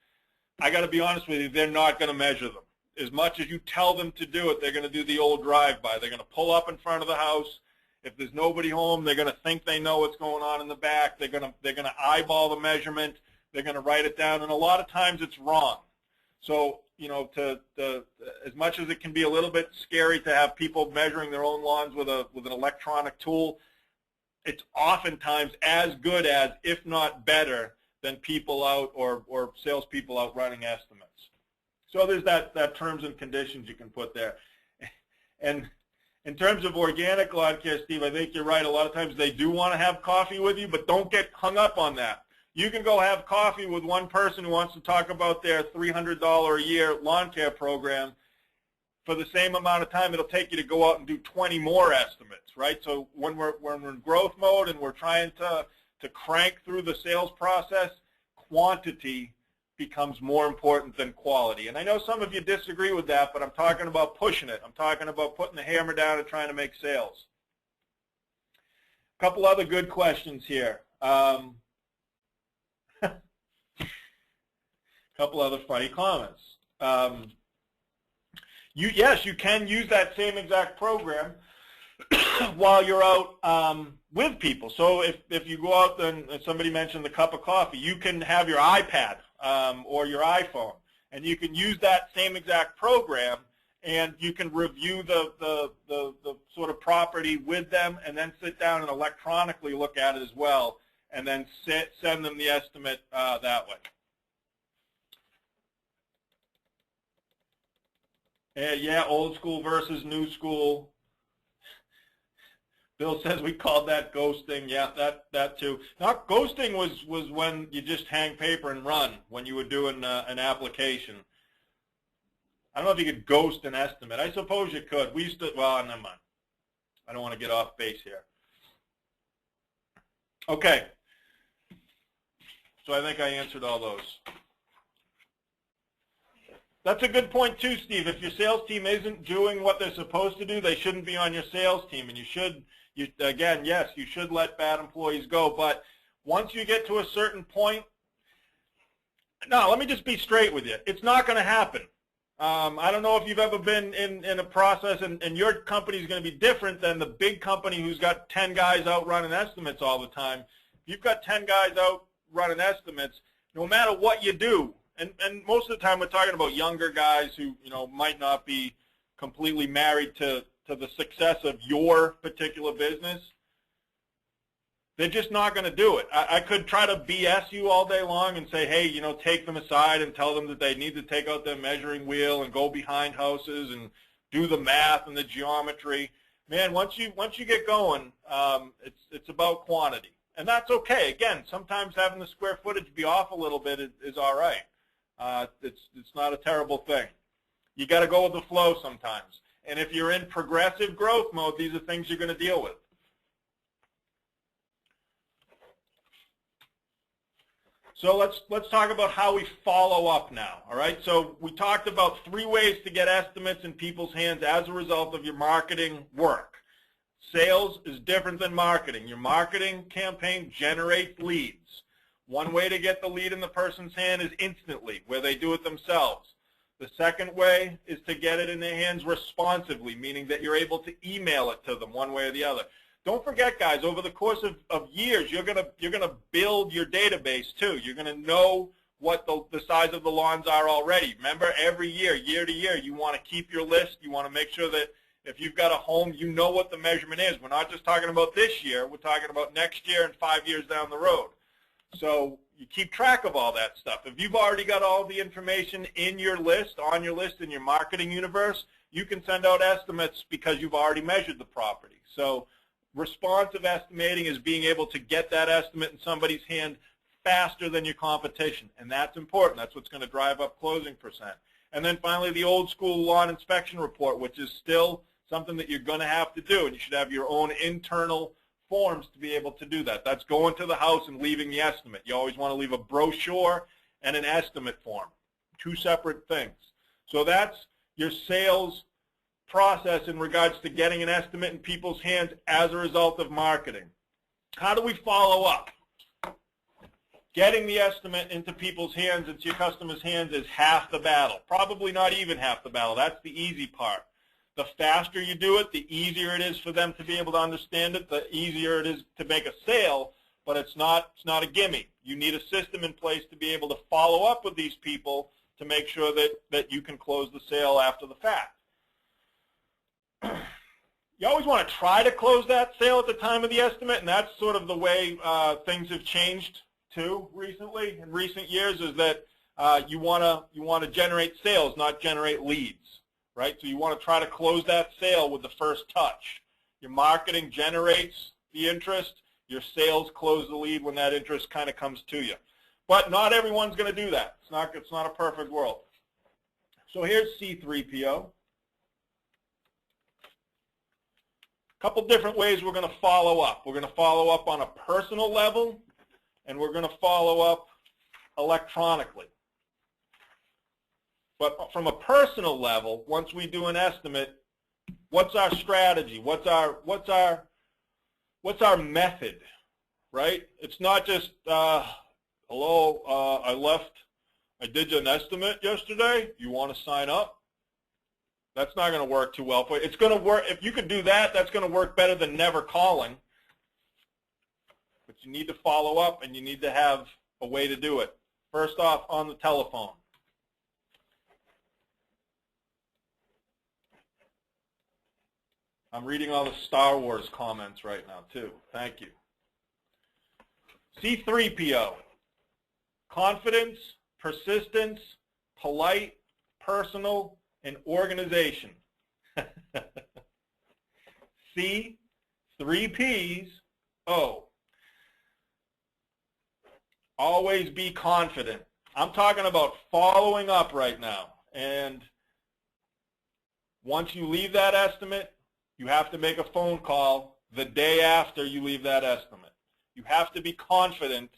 I got to be honest with you, they're not going to measure them. As much as you tell them to do it, they're going to do the old drive-by. They're going to pull up in front of the house. If there's nobody home, they're going to think they know what's going on in the back. They're going to eyeball the measurement. They're going to write it down, and a lot of times it's wrong. So, you know, as much as it can be a little bit scary to have people measuring their own lawns with an electronic tool, it's oftentimes as good as, if not better, than people out or salespeople out running estimates. So there's that terms and conditions you can put there. And in terms of organic lawn care, Steve, I think you're right. A lot of times they do want to have coffee with you, but don't get hung up on that. You can go have coffee with one person who wants to talk about their $300 a year lawn care program. For the same amount of time it'll take you to go out and do 20 more estimates, right? So when we're in growth mode and we're trying to crank through the sales process, quantity becomes more important than quality. And I know some of you disagree with that, but I'm talking about pushing it. I'm talking about putting the hammer down and trying to make sales. A couple other good questions here. Couple other funny comments. Yes, you can use that same exact program while you're out with people. So if you go out and somebody mentioned the cup of coffee, you can have your iPad or your iPhone, and you can use that same exact program, and you can review the sort of property with them, and then sit down and electronically look at it as well, and then send them the estimate that way. Yeah, old school versus new school. Bill says we called that ghosting. Yeah, that too. Now, ghosting was when you just hang paper and run when you were doing an application. I don't know if you could ghost an estimate. I suppose you could. We used to, well, never mind. I don't want to get off base here. Okay. So I think I answered all those. That's a good point too, Steve. If your sales team isn't doing what they're supposed to do, they shouldn't be on your sales team. And you should, again, yes, you should let bad employees go. But once you get to a certain point, no, let me just be straight with you. It's not going to happen. I don't know if you've ever been in a process, and your company is going to be different than the big company who's got 10 guys out running estimates all the time. If you've got 10 guys out running estimates, no matter what you do, and most of the time we're talking about younger guys who might not be completely married to the success of your particular business, they're just not going to do it. I could try to BS you all day long and say, hey, take them aside and tell them that they need to take out their measuring wheel and go behind houses and do the math and the geometry. Man, once you get going, it's about quantity. And that's okay. Again, sometimes having the square footage be off a little bit is all right. It's not a terrible thing. You got to go with the flow sometimes. And if you're in progressive growth mode, these are things you're going to deal with. So let's talk about how we follow up now, all right? So we talked about 3 ways to get estimates in people's hands as a result of your marketing work. Sales is different than marketing. Your marketing campaign generates leads. One way to get the lead in the person's hand is instantly, where they do it themselves. The second way is to get it in their hands responsively, meaning that you're able to email it to them one way or the other. Don't forget, guys, over the course of years, you're gonna build your database too. You're gonna know what the size of the lawns are already. Remember, every year to year, you want to keep your list. You want to make sure that if you've got a home, you know what the measurement is. We're not just talking about this year. We're talking about next year and 5 years down the road. So you keep track of all that stuff. If you've already got all the information in your list, on your list in your marketing universe, you can send out estimates because you've already measured the property. So responsive estimating is being able to get that estimate in somebody's hand faster than your competition, and that's important. That's what's going to drive up closing percent. And then finally, the old school lawn inspection report, which is still something that you're going to have to do, and you should have your own internal forms to be able to do that. That's going to the house and leaving the estimate. You always want to leave a brochure and an estimate form, 2 separate things. So that's your sales process in regards to getting an estimate in people's hands as a result of marketing. How do we follow up? Getting the estimate into people's hands, into your customers' hands, is half the battle. Probably not even half the battle. That's the easy part. The faster you do it, the easier it is for them to be able to understand it, the easier it is to make a sale, but it's not a gimme. You need a system in place to be able to follow up with these people to make sure that you can close the sale after the fact. You always want to try to close that sale at the time of the estimate, and that's sort of the way things have changed too recently, in recent years, is that you want to generate sales, not generate leads, right? So you want to try to close that sale with the first touch. Your marketing generates the interest. Your sales close the lead when that interest kind of comes to you. But not everyone's going to do that. It's not a perfect world. So here's C3PO. Couple different ways we're going to follow up. We're going to follow up on a personal level, and we're going to follow up electronically. But from a personal level, once we do an estimate, what's our strategy? What's our method, right? It's not just, hello, I did an estimate yesterday. You want to sign up? That's not going to work too well for you. It's going to work, if you could do that, that's going to work better than never calling. But you need to follow up, and you need to have a way to do it. First off, on the telephone. I'm reading all the Star Wars comments right now, too. Thank you. C3PO. Confidence, persistence, polite, personal, and organization. C, 3 Ps, O. Always be confident. I'm talking about following up right now. And Once you leave that estimate, you have to make a phone call the day after you leave that estimate. You have to be confident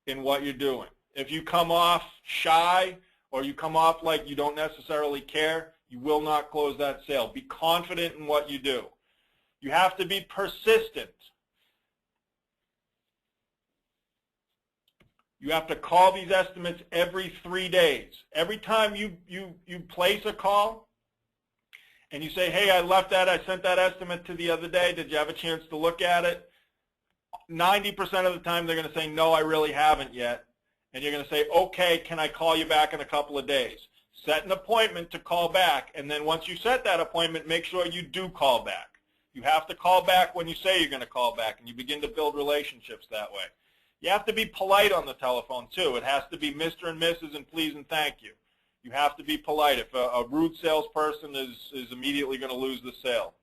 in what you're doing. If you come off shy or you come off like you don't necessarily care, you will not close that sale. Be confident in what you do. You have to be persistent. You have to call these estimates every 3 days. Every time you place a call and you say, hey, I sent that estimate to the other day. Did you have a chance to look at it? 90% of the time they're going to say, no, I really haven't yet. And you're going to say, okay, can I call you back in a couple of days? Set an appointment to call back, and then once you set that appointment, make sure you do call back. You have to call back when you say you're going to call back, and you begin to build relationships that way. You have to be polite on the telephone, too. It has to be Mr. and Mrs. and please and thank you. You have to be polite. If a rude salesperson is immediately going to lose the sale.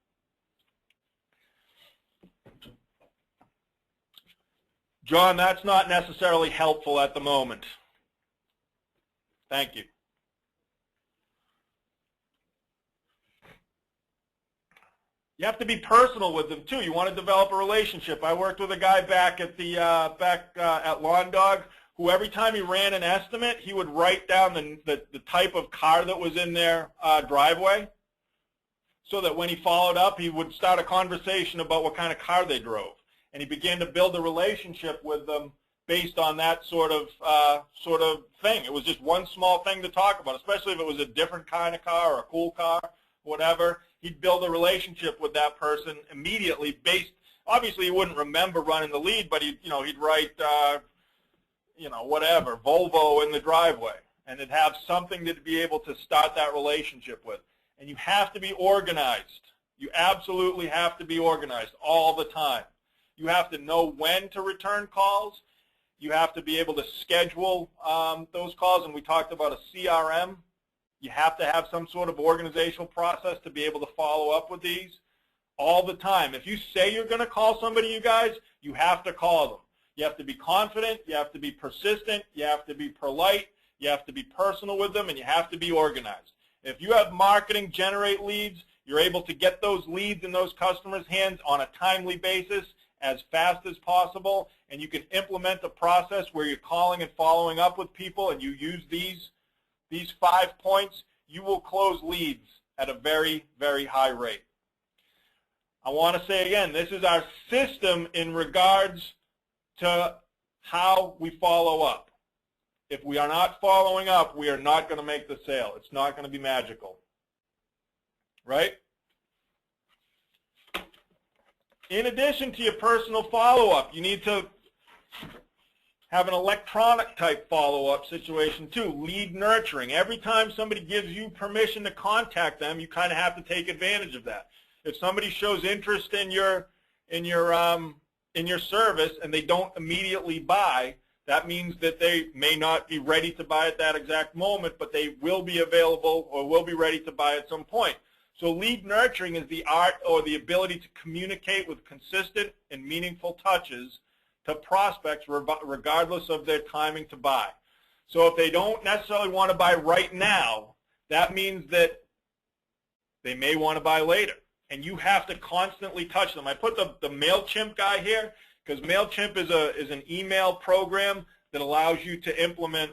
John, that's not necessarily helpful at the moment. Thank you. You have to be personal with them too. You want to develop a relationship. I worked with a guy back at at Lawn Dog who every time he ran an estimate, he would write down the type of car that was in their driveway, so that when he followed up, he would start a conversation about what kind of car they drove. And he began to build a relationship with them based on that sort of thing. It was just one small thing to talk about, especially if it was a different kind of car or a cool car, whatever. He'd build a relationship with that person immediately based, obviously he wouldn't remember running the lead, but he'd write, whatever, Volvo in the driveway. And it'd have something to be able to start that relationship with. And you have to be organized. You absolutely have to be organized all the time. You have to know when to return calls. You have to be able to schedule those calls, and we talked about a CRM. You have to have some sort of organizational process to be able to follow up with these all the time. If you say you're going to call somebody, you guys, you have to call them. You have to be confident. You have to be persistent. You have to be polite. You have to be personal with them, and you have to be organized. If you have marketing generate leads, you're able to get those leads in those customers' hands on a timely basis as fast as possible, and you can implement a process where you're calling and following up with people, and you use these 5 points, you will close leads at a very, very high rate. I want to say again, this is our system in regards to how we follow up. If we are not following up, we are not going to make the sale. It's not going to be magical. Right? In addition to your personal follow-up, you need to have an electronic type follow-up situation too, lead nurturing. Every time somebody gives you permission to contact them, you kind of have to take advantage of that. If somebody shows interest in your service and they don't immediately buy, that means that they may not be ready to buy at that exact moment, but they will be available or will be ready to buy at some point. So lead nurturing is the art or the ability to communicate with consistent and meaningful touches to prospects regardless of their timing to buy. So if they don't necessarily want to buy right now, that means that they may want to buy later. And you have to constantly touch them. I put the MailChimp guy here because MailChimp is an email program that allows you to implement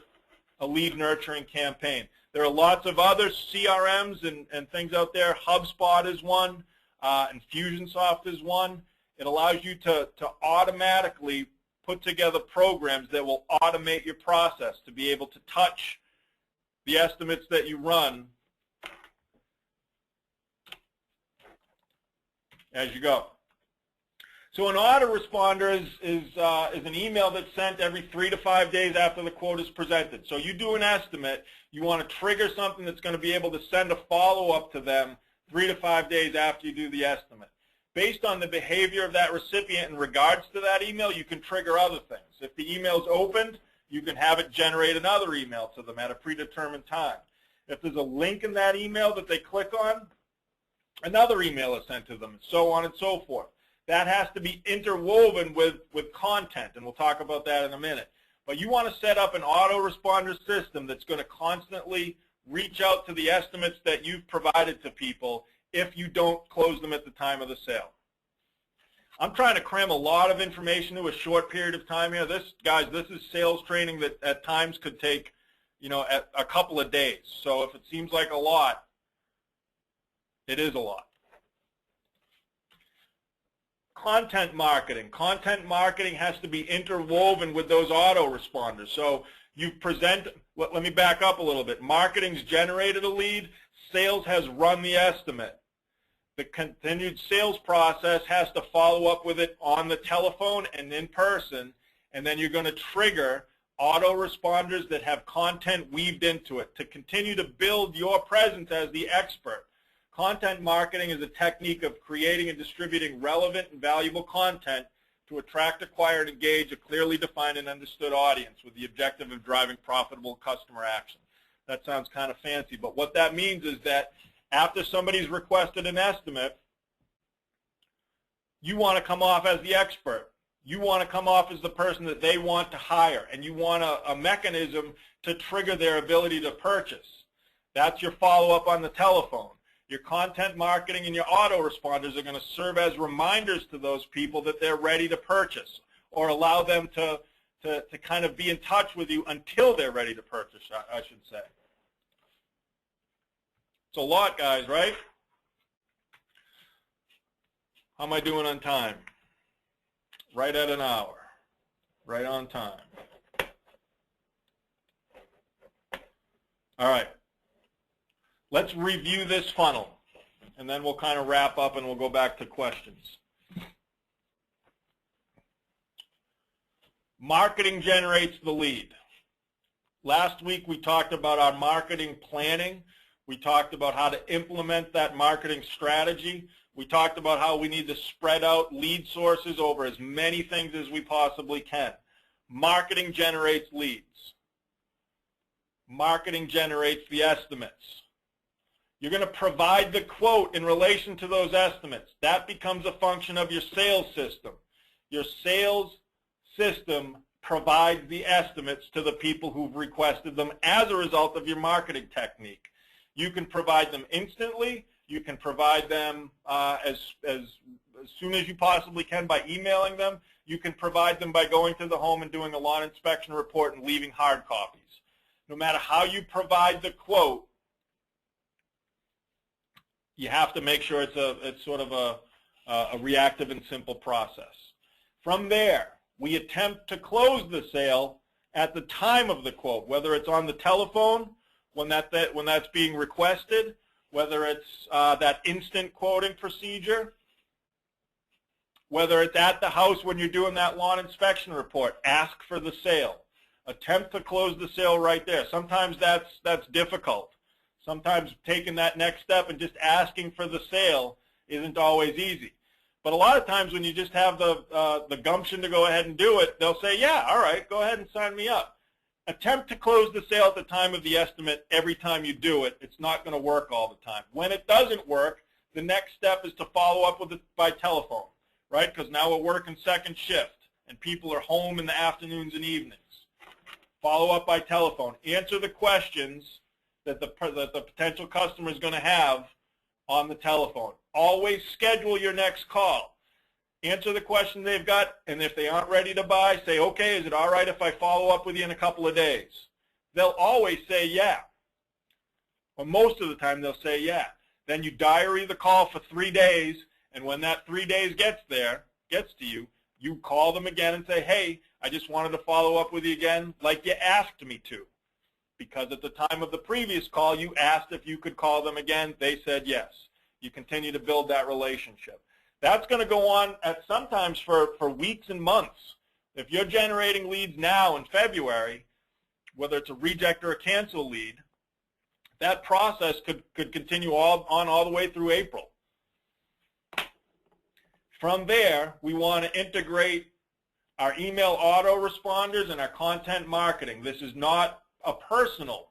a lead nurturing campaign. There are lots of other CRMs and things out there. HubSpot is one. Infusionsoft is one. It allows you to automatically put together programs that will automate your process to be able to touch the estimates that you run as you go. So an autoresponder is an email that's sent every 3 to 5 days after the quote is presented. So you do an estimate, you want to trigger something that's going to be able to send a follow-up to them 3 to 5 days after you do the estimate. Based on the behavior of that recipient in regards to that email, you can trigger other things. If the email is opened, you can have it generate another email to them at a predetermined time. If there's a link in that email that they click on, another email is sent to them, and so on and so forth. That has to be interwoven with content, and we'll talk about that in a minute. But you want to set up an autoresponder system that's going to constantly reach out to the estimates that you've provided to people if you don't close them at the time of the sale. I'm trying to cram a lot of information into a short period of time here. Guys, this is sales training that at times could take, a couple of days. So if it seems like a lot, it is a lot. Content marketing. Content marketing has to be interwoven with those autoresponders. So you've presented, let me back up a little bit. Marketing's generated a lead. Sales has run the estimate. The continued sales process has to follow up with it on the telephone and in person, and then you're going to trigger autoresponders that have content weaved into it to continue to build your presence as the expert. Content marketing is a technique of creating and distributing relevant and valuable content to attract, acquire, and engage a clearly defined and understood audience with the objective of driving profitable customer action. That sounds kind of fancy, but what that means is that after somebody's requested an estimate, you want to come off as the expert. You want to come off as the person that they want to hire, and you want a mechanism to trigger their ability to purchase. That's your follow-up on the telephone. Your content marketing and your autoresponders are going to serve as reminders to those people that they're ready to purchase, or allow them to kind of be in touch with you until they're ready to purchase, I should say. It's a lot, guys, right? How am I doing on time? Right at an hour. Right on time. All right. Let's review this funnel, and then we'll kind of wrap up and we'll go back to questions. Marketing generates the lead. Last week we talked about our marketing planning. We talked about how to implement that marketing strategy. We talked about how we need to spread out lead sources over as many things as we possibly can. Marketing generates leads. Marketing generates the estimates. You're going to provide the quote in relation to those estimates. That becomes a function of your sales system. Your sales system provides the estimates to the people who've requested them as a result of your marketing technique. You can provide them instantly. You can provide them as soon as you possibly can by emailing them. You can provide them by going to the home and doing a lawn inspection report and leaving hard copies. No matter how you provide the quote, you have to make sure it's sort of a reactive and simple process. From there, we attempt to close the sale at the time of the quote, whether it's on the telephone, when that's being requested, whether it's that instant quoting procedure, whether it's at the house when you're doing that lawn inspection report. Ask for the sale. Attempt to close the sale right there. Sometimes that's difficult. Sometimes taking that next step and just asking for the sale isn't always easy. But a lot of times when you just have the gumption to go ahead and do it, they'll say, yeah, all right, go ahead and sign me up. Attempt to close the sale at the time of the estimate every time you do it. It's not going to work all the time. When it doesn't work, the next step is to follow up with it by telephone, right? Because now we're working second shift, and people are home in the afternoons and evenings. Follow up by telephone. Answer the questions that the potential customer is going to have on the telephone. Always schedule your next call. Answer the question they've got, and if they aren't ready to buy, say, okay, is it all right if I follow up with you in a couple of days? They'll always say yeah. Or most of the time they'll say yeah. Then you diary the call for 3 days, and when that 3 days gets to you, you call them again and say, hey, I just wanted to follow up with you again like you asked me to. Because at the time of the previous call, you asked if you could call them again. They said yes. You continue to build that relationship. That's going to go on at sometimes for weeks and months. If you're generating leads now in February, whether it's a reject or a cancel lead, that process could continue all the way through April. From there, we want to integrate our email autoresponders and our content marketing. This is not a personal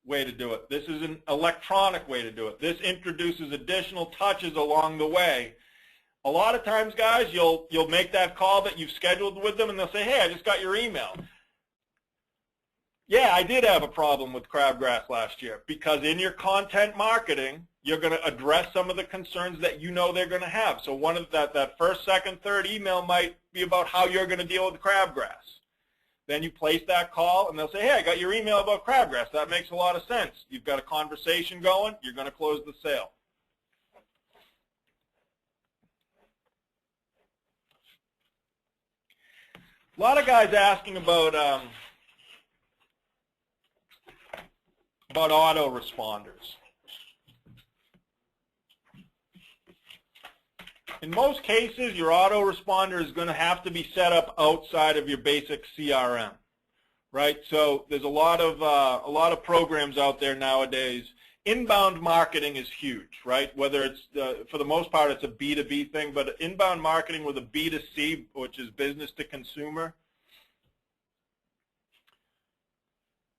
way to do it. This is an electronic way to do it. This introduces additional touches along the way. A lot of times, guys, you'll make that call that you've scheduled with them, and they'll say, hey, I just got your email. Yeah, I did have a problem with crabgrass last year because in your content marketing, you're going to address some of the concerns that you know they're going to have. So one of that first, second, third email might be about how you're going to deal with crabgrass. Then you place that call, and they'll say, hey, I got your email about crabgrass. That makes a lot of sense. You've got a conversation going. You're going to close the sale. A lot of guys asking about autoresponders. In most cases, your autoresponder is going to have to be set up outside of your basic CRM, right? So there's a lot of programs out there nowadays. Inbound marketing is huge, right? Whether it's for the most part it's a B2B thing, but inbound marketing with a B2C, which is business to consumer.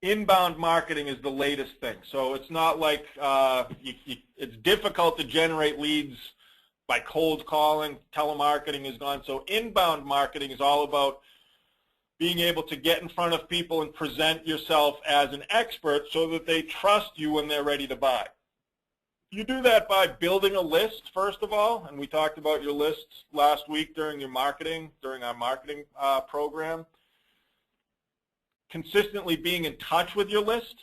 Inbound marketing is the latest thing. So it's not like it's difficult to generate leads by cold calling. Telemarketing is gone. So inbound marketing is all about being able to get in front of people and present yourself as an expert so that they trust you when they're ready to buy. You do that by building a list, first of all, and we talked about your lists last week during our marketing program. Consistently being in touch with your list,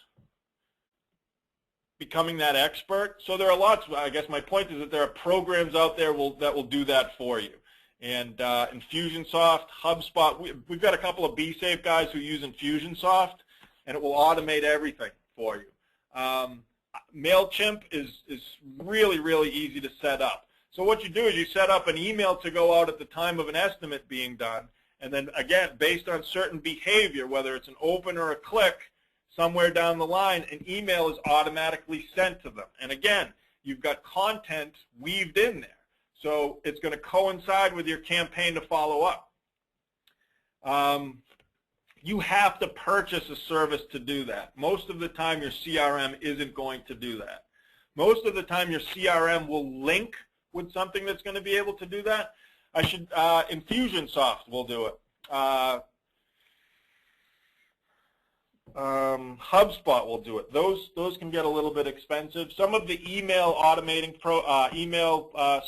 becoming that expert. So there are lots, I guess my point is that there are programs out there that will do that for you. And Infusionsoft, HubSpot, we've got a couple of BSafe guys who use Infusionsoft, and it will automate everything for you. MailChimp is really, really easy to set up. So what you do is you set up an email to go out at the time of an estimate being done, and then again, based on certain behavior, whether it's an open or a click, somewhere down the line, an email is automatically sent to them. And again, you've got content weaved in there. So it's going to coincide with your campaign to follow up. You have to purchase a service to do that. Most of the time, your CRM isn't going to do that. Most of the time, your CRM will link with something that's going to be able to do that. Infusionsoft will do it. HubSpot will do it. Those can get a little bit expensive. Some of the email automating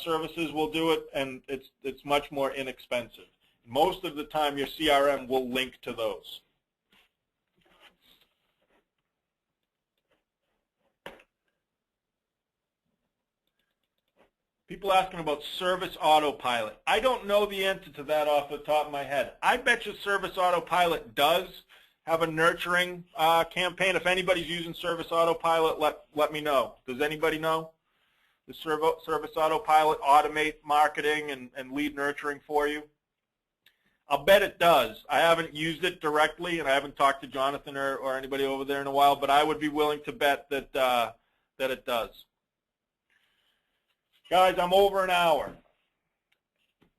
services will do it, and it's much more inexpensive. Most of the time, your CRM will link to those. People asking about Service Autopilot. I don't know the answer to that off the top of my head. I bet you Service Autopilot does have a nurturing campaign. If anybody's using Service Autopilot, let me know. Does anybody know? Does Service Autopilot automate marketing and lead nurturing for you? I'll bet it does. I haven't used it directly, and I haven't talked to Jonathan or anybody over there in a while, but I would be willing to bet that it does. Guys, I'm over an hour.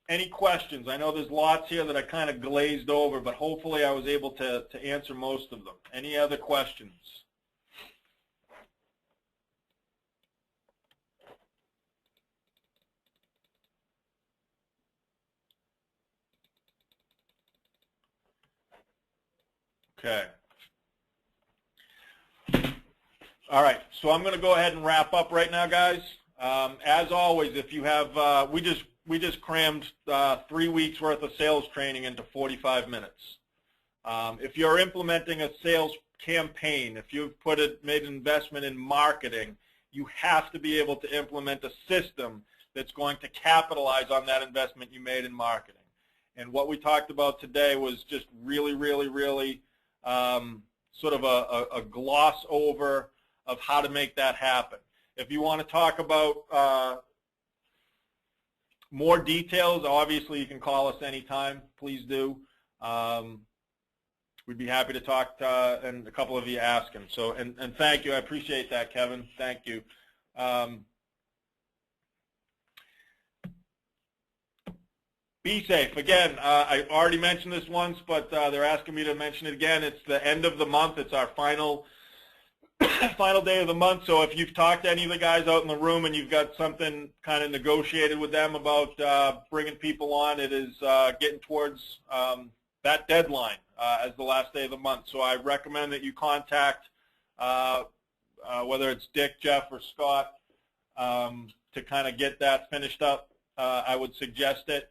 Any questions? I know there's lots here that I kind of glazed over, but hopefully I was able to answer most of them. Any other questions? Okay. All right, so I'm going to go ahead and wrap up right now, guys. As always, if you have, we just crammed 3 weeks worth of sales training into 45 minutes. If you're implementing a sales campaign, if you've made an investment in marketing, you have to be able to implement a system that's going to capitalize on that investment you made in marketing. And what we talked about today was just really, really, really sort of a gloss over of how to make that happen. If you want to talk about more details, obviously you can call us anytime. Please do. We'd be happy to talk, and a couple of you asking. So, and thank you. I appreciate that, Kevin. Thank you. Be safe. Again, I already mentioned this once, but they're asking me to mention it again. It's the end of the month. It's our final day of the month. So if you've talked to any of the guys out in the room and you've got something kind of negotiated with them about bringing people on, it is getting towards that deadline as the last day of the month. So I recommend that you contact whether it's Dick, Jeff, or Scott to kind of get that finished up. I would suggest it.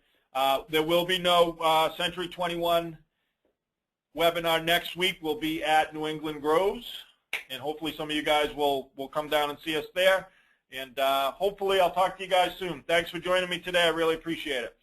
There will be no Century 21 webinar next week. We'll be at New England Grows, and hopefully some of you guys will come down and see us there. And hopefully I'll talk to you guys soon. Thanks for joining me today. I really appreciate it.